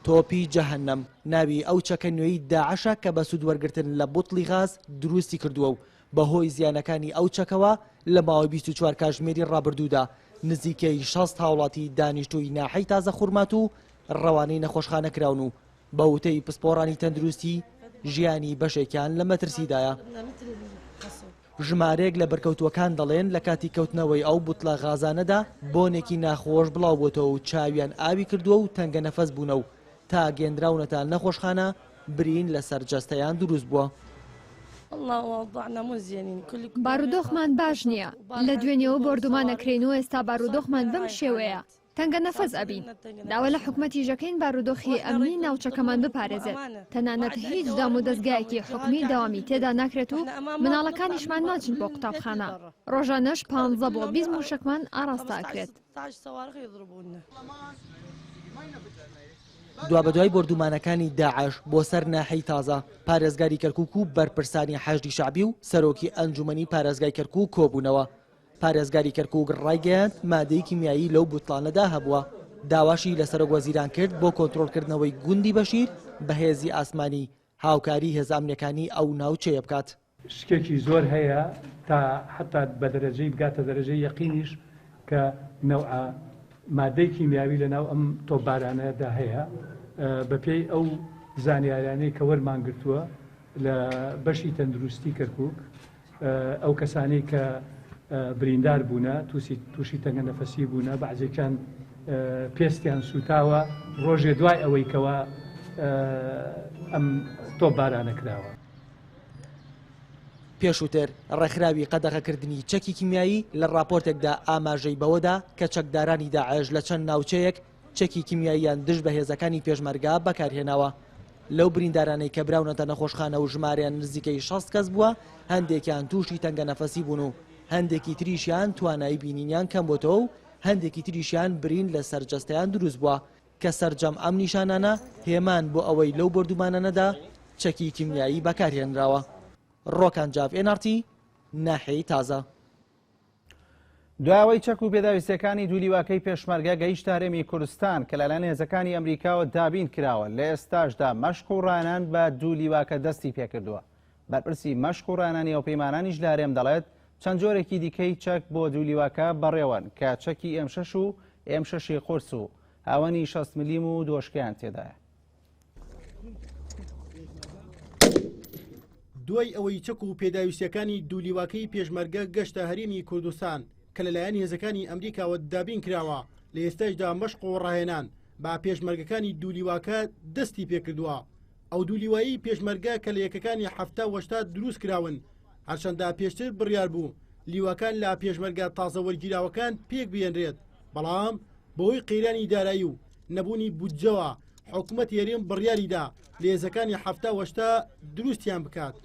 تۆپی جەهەنەم ناوی ئەو چەکە نوێی داعشە کە بە سوودوەرگرتن لە بوتڵی غاز دروستی کردووە و بەهۆی زیانەکانی ئەو چەکەوە لە ماوەی 24 کاتژمێری ڕابردوودا نزیکەی 60 هاوڵاتی دانیشتووی ناحەی تازە خوورمات و ڕەوانەی نەخۆشخانە کراون و بە وتەی پسپۆڕانی تەندروستی ژیانی بەشێکیان لە مەترسیدایە. ژمارێک لە بەرکەوتوەکان دەڵێن لە کاتی کەوتنەوەی ئەو بوتڵە غازانەدا بۆنێکی ناخۆش بڵاو بۆتەوە و چاویان ئاوی کردووە و تەنگە نەفەس بوونە و تا گێنراونەتان نەخۆشخانە برین لەسەر جەستەیان دروست بووە. بارودۆخمان باش نییە لە دوێنێەوە بردومانەکرێن و ئێستا بارودۆخمان بەم شێوەیە تەنگە نەفەس ئەبین داوە لە حکومەتی ژەکەین بارودۆخی ئەمنی ناوچەکەمان بپارێزێت تەنانەت هیچ دام و دەستگایەکی حکومی داوامی تێدا ناکرێت و مناڵەکانیشمان ناچن بۆ قوتابخانە ڕۆژانەش 15 بۆ 20 موشکمان ئاراستاکرێت. دوابەدوای بردومانەکانی داعش بۆ سەر ناحەی تازە پارێزگاری کەرکووک و بەرپرسانی حەشدی شعبی و سەرۆکی ئەنجومەنی پارێزگای کەرکووک کۆبوونەوە. پارێزگاری کەرکووک ڕایگەیاند مادەی کیمیایی لەو بوتڵانەدا هەبووە. داواشی لە سەرۆک وەزیران کرد بۆ کۆنتڕۆلکردنەوەی گوندی بەشیر بەهێزی ئاسمانی هاوکاری هێز ئەمنیەکانی ئەو ناوچەیە بکات. شتێکی زۆر هەیە تا حتا بە دەرەجەی بگاتە دەرەجەی یەقینیش کە نەوعە مادەی کیمیاوی لەناو ئەم تۆپبارانەدا هەیە بەپێی ئەو زانیاریانەی کە وەرمان گرتووە لە بەشی تەندروستی کەرکووک ئەو کەسانەی کە بریندار بوونە تووشی تەنگە نەفەسی بوونە بەعزێکیان پێستیان سوتاوە ڕۆژێ دوای ئەوەی کەوە ئەم تۆپبارانە کراوە. پێشووتر ڕێکخراوی قەدەغەکردنی چەکی کیمیایی لە راپۆرتێکدا ئاماژەی بەوەدا کە چەکدارانی داعش لە چەند ناوچەیەک چەکی کیمیاییان دژ بە هێزەکانی پێشمەرگا بەکارهێناوە. لەو بریندارانەی کە براونەتە نەخۆشخانە و ژمارەیان نزیکەی 60 کەس بووە هەندێکیان تووشی تەنگە نەفەسی بوون و هەندێکی تریشیان توانایی بینینیان کەم بۆتەوە و هەندێکی تریشیان برین لە سەرجەستەیان دروست بووە کە سەرجەم ئەم نیشانانە هێمان بۆ ئەوەی لەو بردومانەدا چەکی کیمیایی بەکارهێنراوە. ڕۆکان جاف NRT ناحەی تازە. دواوەی چەک و پێداویستەکانی دوولیواکەی پێشمەرگە گەیشتە هەرێمی کوردستان کە لەلایەن هێزەکانی ئەمریکاوە دابین کراوە لە ئێستاشدا مەشق و ڕانان بە دوولیواکە دەستی پێکردووە. بەرپرسی مەشق و ڕانانی ئەو پەیمانانیش لە هەرێم دەڵێت چەند جۆرێکی دیکەی چەک بۆ دوولیواکە بەڕێوەن کە چەکی M6 و M6 قورس و هاوەنی 60 ملیم و دۆشکیان تێدایە. دوای ئەوەی چەک و پێداویستەکانی دوولیواکەی پێشمەرگە گەشتە هەرێمی کوردستان کە لەلایەن هێزەکانی ئەمریکاوە دابین کراوە لە ئێستاشدا مەشق و ڕاهێنان با پێشمەرگەکانی دوولیواکە دەستی پێکردووە. ئەو دوولیوایی پێشمەرگە کە لە یەکەکانی هەفتە وەشتا دروست کراون هەرچەندە پێشتر بڕیار بوو لیواکان لە پێشمەرگە تازە وەرگیراوەکان پێک بێنرێت بەڵام بەهۆی قەیرانی دارایی و نەبوونی بودجەوە حکوومەت هێرێم بڕیاریدا لە هێزەکانی هەفتە وەشتا دروستیان بکات.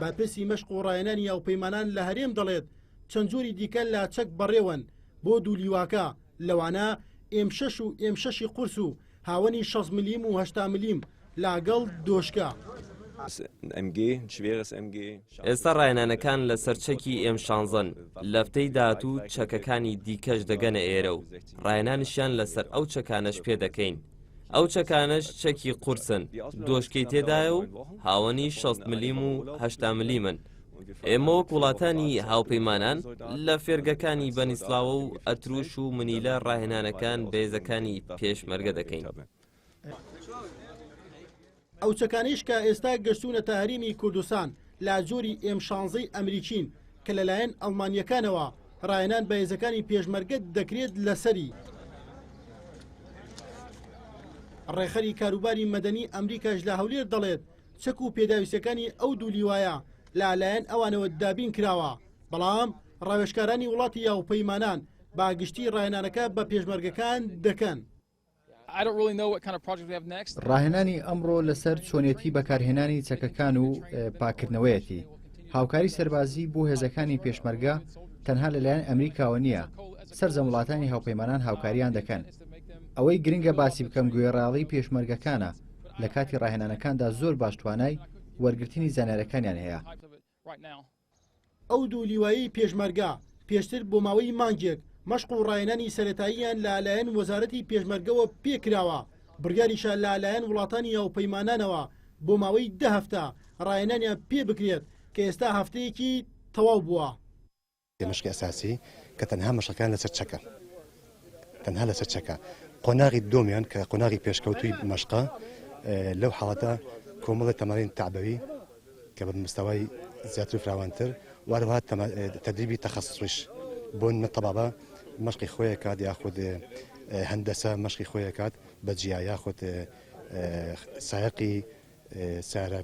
بەرپرسی مەشق و ڕاهێنانی هاوپەیمانان لە هەرێم دەڵێت چەند جۆری دیکە لە چەک بەڕێوەن بۆ دوولیواکە لەوانە M6 و M6 قورس و هاوەنی 60 ملیم و 80 ملیم لاگەڵ دۆشکە. ئێستا ڕاهێنانەکان لە سەرچەکی M16 لەفتەی داهاتوو چەکەکانی دیکەش دەگەنە ئێرە و ڕاهێنانیشیان لەسەر ئەو چەکانەش پێ دەکەین. ئەو چەکانش چەکی قورسن دۆشکەی تێدایە و هاوەنی 60 ملیم و 80 ملیمن. ئێمە وەک وڵاتانی هاوپەیمانان لە فێرگەکانی بەنیسلاوە و ئەتروش و منیلە ڕاهێنانەکان بەهێزەکانی پێشمەرگە دەکەین. ئەو چەکانیش کە ئێستا گەشتونەتە هەرێمی کوردستان لە جۆری M16 ئەمریکین کە لەلایەن ئەڵمانیەکانەوە ڕاهێنان بە هێزەکانی پێشمەرگە دەکرێت لەسەری. ڕێخەری کاروباری مەدەنی ئەمریکاش لە هەولێر دەڵێت چەک و پێداویستەکانی ئەو دوولیوایە لەلایەن ئەوانەوە دابین کراوە بەڵام ڕاوێژکارانی وڵاتی یاوپەیمانان باگشتی ڕاهێنانەکە بە پێشمەرگەکان دەکەن. ڕاهێنانی ئەمڕۆ لەسەر چۆنیەتی بەکارهێنانی چەکەکان و پاکردنەوەیەتی هاوکاری سەربازی بۆ هێزەکانی پێشمەرگە تەنها لەلایەن ئەمریکاوە نییە سەرجەم وڵاتانی هاوپەیمانان هاوکاریان دەکەن. ئەوەی گرنگە باسی بکەم گوێڕاڵی پێشمەرگەکانە لە کاتی ڕاهێنانەکاندا زۆر باشتوانای وەرگرتنی زانارەکانیان هەیە. ئەو دوولیوایی پێشمەرگە پێشتر بۆ ماوەی مانگێک مەشق و ڕاهێنانی سەرەتاییان لەلایەن وەزارەتی پێشمەرگەوە پێکراوە بڕیاریشان لەلایەن وڵاتانی هاوپەیمانانەوە بۆ ماوەی 10 هەفتە ڕاهێنانیان پێ بکرێت کە ئێستا هەفتەیەکی تەواو بووە. مشکی ئەساسی کە تەنها مەشقەکان لەسەر چەکە تەنها لەسەر چەکە قۆناغی دۆمیان کە قۆناغی پێشکەوتوی مەشقە لەو حاڵەتە کۆمەڵی تەمارین تەعبەوی کە بە مستەوای زیاتر فراوانتر وارەوە تەدریبی تەخەسوسیش بۆ نەتەبابە مەشقی خۆیە کات یاخود هەندەسە مەشقی خۆیە کات بە جیا یاخود سایقی سیارە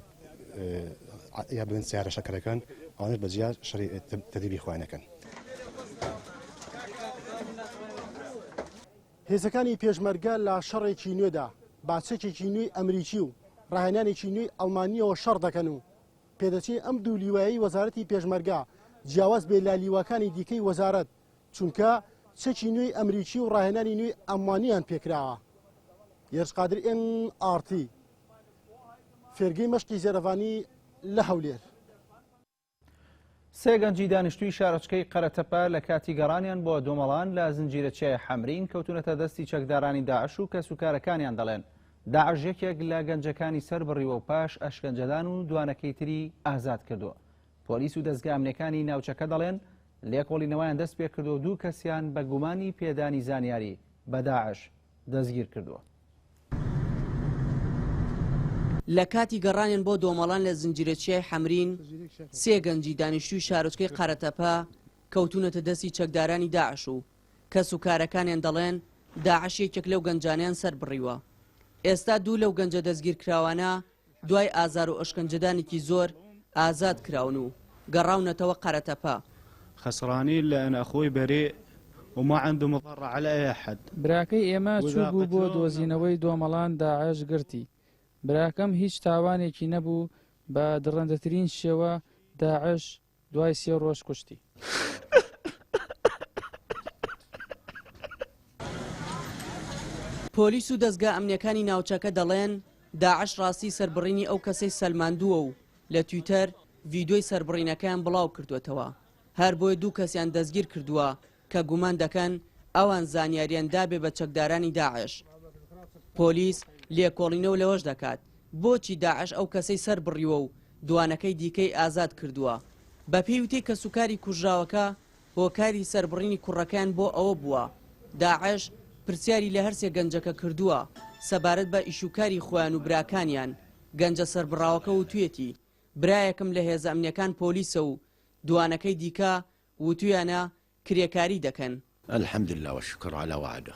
یا بڵێن سیارە شەکەرەکان ئەوانش بە جیا تەدریبی خۆیانەکەن. هێزەکانی پێشمەرگە لە شەڕێکی نوێدا باچێکێکی نوێی ئەمریکی و ڕاهێنانێکی نوێی ئەڵمانیەوە شەڕ دەکەن و پێدەچێت ئەم دوو لیوایی وەزارەتی پێشمەرگە جیاواز بێ لا لیواکانی دیکەی وەزارەت چونکە چەکی نوێی ئەمریکی و ڕاهێنانی نوێی ئەڵمانیان پێکراوە. یەرشقادر NRT فێرگەی مەشقی زێرەڤانی لە هەولێر. سێ گەنجی دانیشتووی شارۆچکەی قەرەتەپە لە کاتی گەڕانیان بۆ دۆمەڵان لە زنجیرەچێ حەمرین کەوتونەتە دەستی چەکدارانی داعش و کەسوکارەکانیان دەڵێن داعش یەکێک لە گەنجەکانی سەر بڕیوە و پاش ئەشکەنجەدان و دوانەکەی تری ئازاد کردووە. پۆلیس و دەستگا ئەمنیەکانی ناوچەکە دەڵێن لێکۆڵینەوەیان دەست پێ کردو و دوو کەسیان بە گومانی پێدانی زانیاری بە داعش دەستگیر کردووە. لە کاتی گەڕانیان بۆ دۆمەڵان لە زنجیرەچیای حەمرین سێ گەنجی دانیشتووی شارۆچکەی قەرەتەپە کەوتونەتە دەستی چەکدارانی داعش و کەسوکارەکانیان دەڵێن داعش یەکێک لەو گەنجانیان سەر بڕیوە. ئێستا دوو لەو گەنجە دەستگیر کراوانە دوای ئازار و ئەشکەنجەدانێکی زۆر ئازاد کراون و گەڕاونەتەوە قەرەتەپە. خسراني لأن أخوي بريء وما عنده مضرة على أي أحد. براکەی ئێمە چوو بوو بۆ دۆزینەوەی دۆمەڵان داعش گرتی. براکەم هیچ تاوانێکی نەبوو بە دڕندەترین شێوە داعش دوای 3 ڕۆژ کوشتی. پۆلیس و دەستگا ئەمنیەکانی ناوچەکە دەڵێن داعش ڕاستی سەربڕینی ئەو کەسەی سەلماندووە و لە تویتەر ڤیدۆی سەربڕینەکەیان بڵاو کردوێتەوە. هەر بۆیە دوو کەسیان دەستگیر کردووە کە گومان دەکەن ئەوان زانیاریان دابێ بە چەکدارانی داعش. پۆلیس لێکۆڵینەوە لەوەش دەکات بۆچی داعش ئەو کەسەی سەر بڕیوە و دوانەکەی دیکەی ئازاد کردووە. بە پێیوتەی کەسوکاری کوژراوەکە هۆکاری سەربڕینی کوڕەکان بۆ ئەوە بووە داعش پرسیاری لە هەرسێ گەنجەکە کردووە سەبارەت بە ئیشوکاری خۆیان و براکانیان. گەنجە سەربڕاوەکە وتوێتی برایەکم لە هێزە ئەمنیەکان پۆلیسە و دوانەکەی دیکە وتویانە کرێکاری دەکەن. الحمد لله والشكر على وعده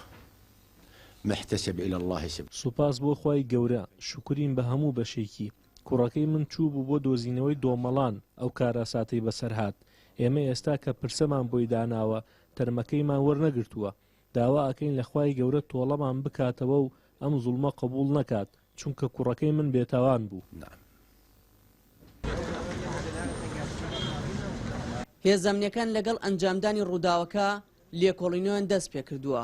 محتسب إلى الله سب. سوپاس بۆ خوای گەورە شکرین بە هەموو بەشێکی کوڕەکەی من چوو بوو بۆ دۆزینەوەی دۆمەڵان ئەو کارەساتەی بەسەرهات. ئێمە ئێستا کە پرسەمان بۆی داناوە تەرمەکەیمان وەرنەگرتووە. داوا ئەکەین لە خوای گەورە تۆڵەمان بکاتەوە و ئەم زوڵمە قبول نەکات چونکە کوڕەکەی من بێتاوان بوو. هێزەمنیەکان لەگەڵ ئەنجامدانی ڕووداوەکە لێکۆڵینەوەیان دەست پێ کردووە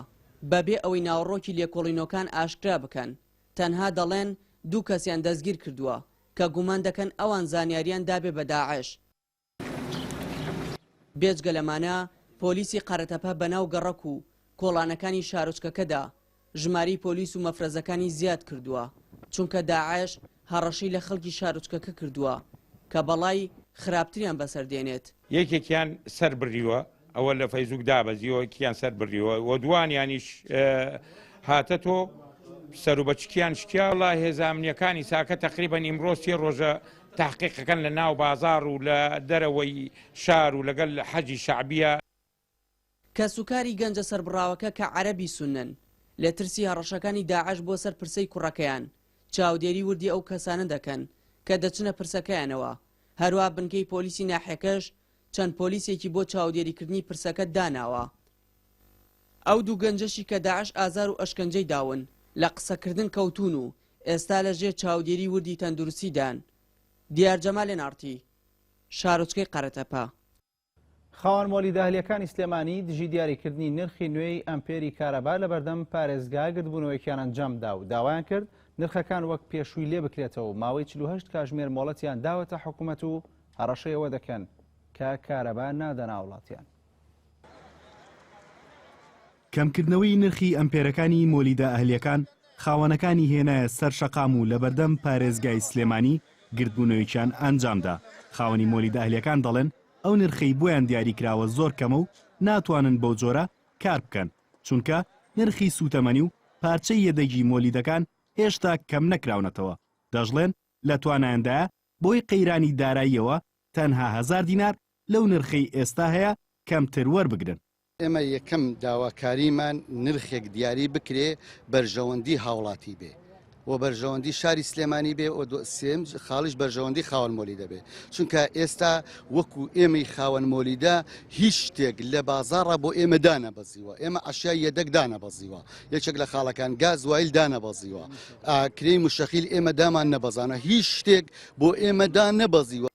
بەبێ ئەوەی ناوەڕۆکی لێکۆڵینەکان ئاشکرا بکەن. تەنها دەڵێن دوو کەسیان دەستگیر کردووە کە گومان دەکەن ئەوان زانیاریان دابێ بە داعش. بێجگە لەمانە پۆلیسی قەرەتەپە بەناو گەڕەک و کۆڵانەکانی شارۆچکەکەدا ژماری پۆلیس و مەفرەزەکانی زیاد کردووە چونکە داعش هەڕەشی لە خەڵکی شارۆچکەکە کردووە کە بەڵای خراپتریان بەسەردێنێت. یەکێکیان سەر بڕیوە ئەوە لە فەیزوک دابەزیەوە کیان سەر بڕیوە و دوانیانیش هاتە تۆ سەر و بەچکیان شکیا وڵای هێزامنیەکانی ساکە تقریبەن ئیمڕۆ 3 ڕۆژە تحقیقەکەن لە ناو بازار و لە دەرەوەی شار و لەگەڵ حەجی شعبیە. کەسوکاری گەنجە سەربڕاوەکە کە عەرەبی سونن لە ترسی هەڕەشەکانی داعش بۆ سەر پرسەی کوڕەکەیان چاودێری وردی ئەو کەسانە دەکەن کە دەچنە پرسەکەیانەوە. هەروە بنکەی پۆلیسی ناحیەکەش چەند پۆلیسێکی بۆ چاودێریکردنی پرسەکە داناوە. ئەو دوو گەنجەشی کە داعش ئازار و ئەشکەنجەی داون لە قسەکردن کەوتون و ئێستا لەژێر چاودێری وردی تەندروستیدان. دیار جەمالێن ئارتی شارۆچکەی قەرەتەپە. خاوەن مۆلی داهلیەکانی سلێمانی دژی دیاریکردنی نرخی نوێی ئەمپێری کارەبا لە بەردەم پارێزگا گرتبوونەوەیکیان ئەنجامدا و داوایان کرد نرخەکان وەک پێشووی لێ بکرێتەوە. ماوەی 48 کاتژمێر مۆڵەتیان داوەتە حکوومەت و هەڕەشەی ئەوە دەکەن کە کارەبا نادەنا وڵاتیان. کەمکردنەوەی نرخی ئەمپێرەکانی مۆلیدە ئەهلیەکان خاوەنەکانی هێنایە سەر شەقام و لە بەردەم پارێزگای سلێمانی گردبوونەوەیکیان ئەنجامدا. خاوەنی مۆلیدە ئەهلیەکان دەڵێن ئەو نرخەی بۆیان دیاری کراوە زۆر کەمە و ناتوانن بەو جۆرە کار بکەن چونکە نرخی سوتەمەنی و پارچەی یەدەگی مۆلیدەکان هێشتا کەم نەکراونەتەوە. دەژڵێن لە توانایەندایە بۆی قەیرانی داراییەوە تەنها 1000 دینار لەو نرخەی ئێستا هەیە کەمتر وەربگرن. ئێمە یەکەم داواکاریمان نرخێک دیاری بکرێ بەرژەوەندی هاوڵاتی بێ و بەرژەوەندی شاری سلێمانی بێ و سێم خاڵیش بەرژەوەندی خاوەن مۆلی دەبێ چونکە ئێستا وەکو ئێمەی خاوەن مۆلیدا هیچ شتێک لە بازاڕە بۆ ئێمە دانەبەزیوە. ئێمە ئەشیای یەدەک دانەبەزیوە، یەکێک لە خاڵەکان گاز وایل دانەبەزیوە، کرێی مشەخیل ئێمە دامان نەبەزانە، هیچ شتێک بۆ ئێمە دانەبەزیوە.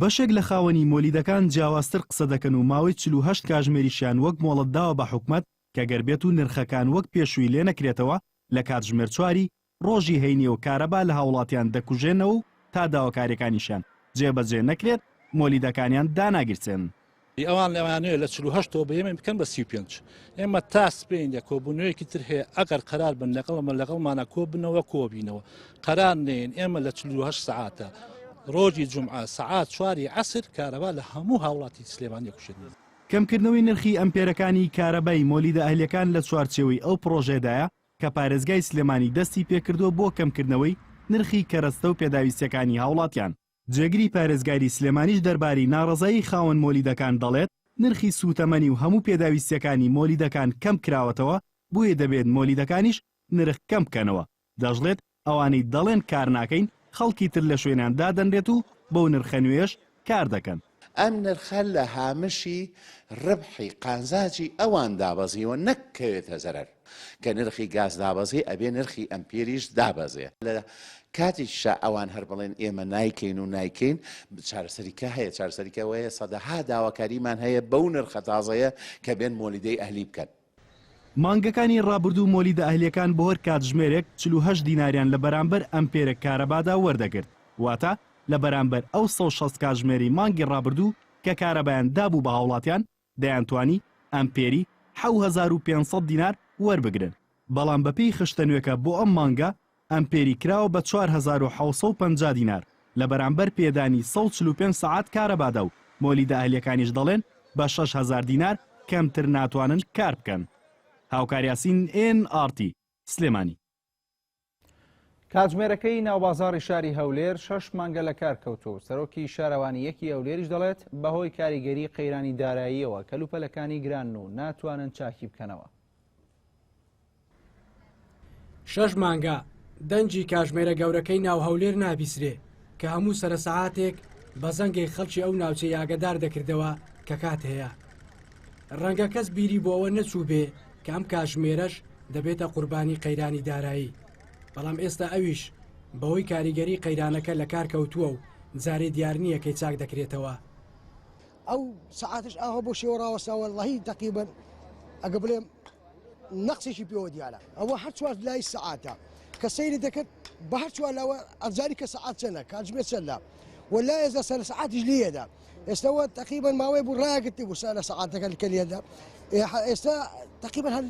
بەشێک لە خاوەنی مۆلیدەکان جیاوازتر قسە دەکەن و ماوەی 48 کاتژمێریشیان وەک مۆڵەت داوە بە حکومەت کە گەربێت و نرخەکان وەک پێشووی لێ نەکرێتەوە لە کاتژمێر 4 ڕۆژی هەینی و کارەبا لە هاوڵاتیان دەکوژێنەوە و تا داواکاریەکانیشان جێبەجێ نەکرێت مۆلیدەکانیان داناگیرچێن. ئەوان لەوانەیە لە 48 بە ئێمە بکەن بە 35 ئێمە تا سپین یا کۆبوونەوەیەکی تر هەیە ئەگەر قەرار بن لەگەڵمە لەگەڵمانە کۆبنەوە کۆبینەوە قەرار نێن ئێمە لە 48 سعاتە ڕۆژی جمعە سعات 4 عەسر کارەبا لە هەموو هاوڵاتی سلێمانی کوشێنین. کەمکردنەوەی نرخی ئەمپێرەکانی کارەبای مۆلیدە ئەهلیەکان لە چوارچێوەی ئەو پرۆژێدایە کە پارێزگای سلێمانی دەستی پێکردووە بۆ کەمکردنەوەی نرخی کەرەستە و پێداویستەکانی هاوڵاتیان. جێگری پارێزگاری سلێمانیش دەرباری ناڕەزایی خاوەن مۆلیدەکان دەڵێت نرخی سوتەمەنی و هەموو پێداویستەکانی مۆلیدەکان کەم کراوەتەوە بۆیە دەبێت مۆلیدەکانیش نرخ کەم بکەنەوە. دەژڵێت ئەوانەی دەڵێن کار ناکەین خەڵکی تر لە شوێنیان دادەنرێت و بەو نرخە نوێش کار دەکەن. ئەم نرخە لە هامشی ڕبحی قانزاجی ئەوان دابەزیەوە نەکەوێتە زەرەر کە نرخی گاز دابەزی ئەبێ نرخی ئەمپێریش دابەزێ. لە کاتیشا ئەوان هەر بڵێن ئێمە نایکەین و نایکەین چارەسەریکە هەیە، چارەسەریکەوەیە سەدەها داواکاریمان هەیە بەو نرخە تازەیە کە بێن مۆلیدەی ئەهلی بکەن. مانگەکانی ڕابردوو مۆلیدە ئەهلیەکان بۆ هەر کاتژمێرێک 48 دیناریان لە بەرامبەر ئەمپێرە کارەبادا وەردەگرت، واتە لە بەرامبەر ئەو 160 کاتژمێری مانگی ڕابردوو کە کارەبایان دابوو بە هاوڵاتیان دەیانتوانی ئەمپێری 7500 دینار وەربگرن. بەڵام بەپێی خشتە نوێکە بۆ ئەم مانگە ئەمپێری کراوە بە 4750 دینار لە بەرامبەر پێدانی 145 سعات کارەبادا و مۆلیدە ئەهلیەکانیش دەڵێن بە 6000 دینار کەمتر ناتوانن کار بکەن. هاوکاریاسین NRT سلێمانی. کاتژمێرەکەی ناوبازاڕی شاری هەولێر 6 مانگە لە کار کەوتووە. سەرۆکی شارەوانیەکی هەولێریش دەڵێت بەهۆی کاریگەری قەیرانی داراییەوە کەلوپەلەکانی گران و ناتوانن چاکی بکەنەوە. 6 مانگە دەنجی کاتژمێرە گەورەکەی ناو هەولێر نابیسرێ کە هەموو سەرسەعاتێک بە زەنگی خەڵکی ئەو ناوچەی ئاگادار دەکردەوە کە کات هەیە. ڕەنگە کەس بیری بۆ ئەوە نەچوو بێ کە ئەم کاتژمێرەش دەبێتە قوربانی قەیرانی دارایی. بەڵام ئێستا ئەویش بەهۆی کاریگەری قەیرانەکە لە کار کەوتووە و جارێ دیار نییە کەی چاک دەکرێتەوە. ئەو سعاتش ئاها بۆ شێوەڕاوەستاوە وەڵڵاهی تەقریبەن ئەگە بڵێم نەقسێکی پێوە دیارە ئەوە هەر چوار لای سعاتە کە سەیری دەکرد بە هەر چوار لاوە ئەزاری کە سعات چەندە کاتژمێر چەندە ولا ئێستا سەر سعاتیش لێدا ئێستاوە تقریبا ماوەی بوو ڕایەگرتی بوو سەر لە سعاتەکە کە لێدا ئێستا تقریبا هەر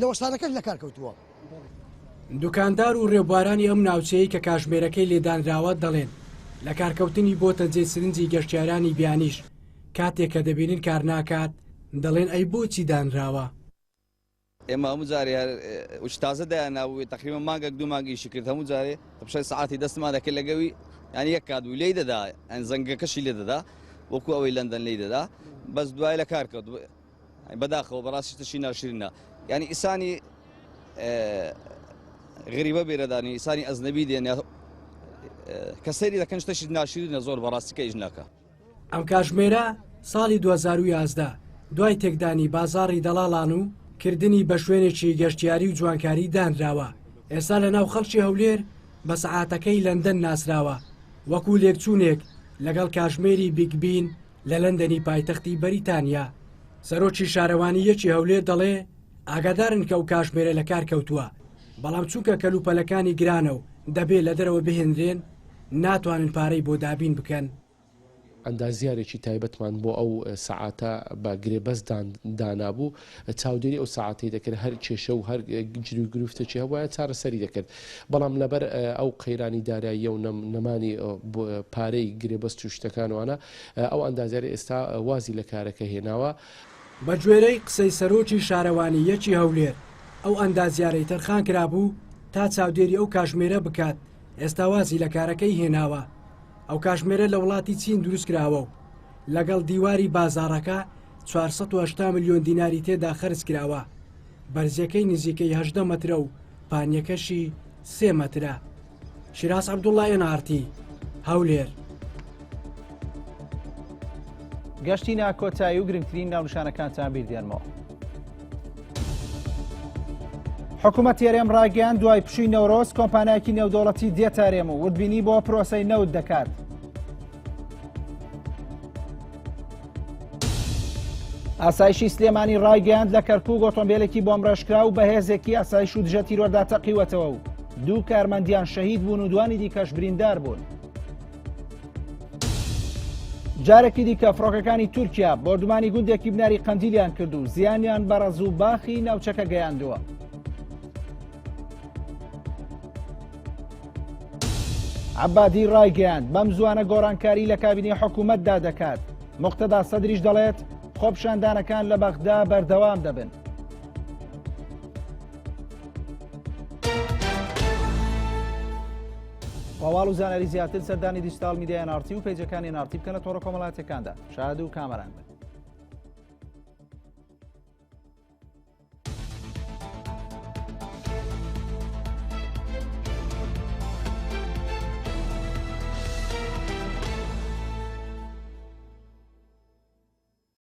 لە وەستانەکەش لە کار کەوتووە. دوکاندار و ڕێبوارانی ئەم ناوچەیە کە کاتژمێرەکەی لێدانراوە دەڵێن لە کارکەوتنی بۆتە جێ سرنجی گەشتیارانی بیانیش کاتێک کە دەبینن کار ناکات دەڵێن ئەی بۆچی دانراوە. ئێمە هەموو جارێ تازە دایانناوی تقریبا مانگەک دوو مانگیشی کرد هەموو جارێ بەشای سعاتی دەستمان دەکرد لەگەوی ینی یەک کاتبوو لێی دەدا ئەن زەنگەکەشی لێ دەدا وەکو ئەوەی لەندەن لێی دەدا بەس دوای لە کار کەوت بەداخەوە بەڕاستی تشی ناشرینە ینی ئیسانی غریبە بێرەدانی ئیسانی ئەزنەبی دێنێ کە سەیری دەکەن شتەشی ناشرینە زۆر بەڕاستی کەیش ناکە. ئەم کاتژمێرە ساڵی 2011 دوای تێکدانی بازاڕی دەڵاڵان و کردنی بە شوێنێکی گەشتیاری و جوانکاری دانراوە. ئێستا لە ناو خەڵکی هەولێر بە سەعاتەکەی لەندەن ناسراوە وەکو لێکچوونێک لەگەڵ کاتژمێری بیگبین لە لەندەنی پایتەختی بەریتانیا. سەرۆکی شارەوانیەکی هەولێر دەڵێ ئاگادارن کە ئەو کاتژمێرە لە کار کەوتووە بەڵام چونکە کەلوپەلەکانی گرانە و دەبێت لە دەرەوە بهێنرێن ناتوانن پارەی بۆ دابین بکەن. ئەندازیارێکی تایبەتمان بۆ ئەو سەعاتە بە گرێبەست دانابوو چاودێری ئەو ساعتی دەکرد هەر کێشە و هەر گری گرفتێکی هەبواە چارەسەری دەکرد بەڵام لەبەر ئەو قەیرانی داراییە و نەمانی پارەی گرێبەست و شتەکانوانە ئەو ئەندازیاری ئێستا وازی لە کارەکە هێناوە بە گوێرەی قسەی سەرۆکی شارەوانی یەکی هەولێر ئەو ئەندازیارەی تەرخان کرابوو تا چاودێری ئەو کاژمێرە بکات ئێستا وازی لە کارەکەی هێناوە ئەو کاژمێرە لە وڵاتی چین دروست کراوە و لەگەڵ دیواری بازاڕەکە 480 میلیۆن دیناری تێدا خەرج کراوە بەرزەکەی نزیکەی 18 مەترە و پانیەکەشی 3 مەترە شیراز عەبدوڵڵا NRT هەولێر گەشتی ناکۆتایی و گرنگترین ناونشانەکانتان بیردێنمەوە. حکوومەتی هەرێم ڕاگەیاند دوای پشووی نەورۆز کۆمپانیایەکی نێودەوڵەتی دێتە هەرێم و وردبینی بۆ پرۆسەی نەوت دەکات. ئاسایشی سلێمانی ڕاگەیاند لە کەرکووک ئۆتۆمبیلێکی بۆمڕێژکرا و بەهێزێکی ئاسایش و دژە تیرۆردا تەقیوەتەوە و 2 کارمەندیان شەهید بوون و دوانی دیکەش بریندار بوون. جارێکی دیکە فڕۆکەکانی تورکیا بۆردومانی گوندێکی بناری قەندیلیان کرد و زیانیان بە ڕەز و باخی ناوچەکە گەیاندووە. عەبادی ڕایگەیاند بەم زوانە گۆڕانکاری لە کابینەی حکوومەتدا دەکات. موقتەدا سەدریش دەڵێت خۆپشاندانەکان لە بەغدا بەردەوام دەبن. هەواڵ و زانەری زیاتر سەردانی دیجیتال میدیای NRT و پێیجەکانی NRT بکەنە تۆڕە کۆمەڵاتەکاندا. شاد و کامەران بن.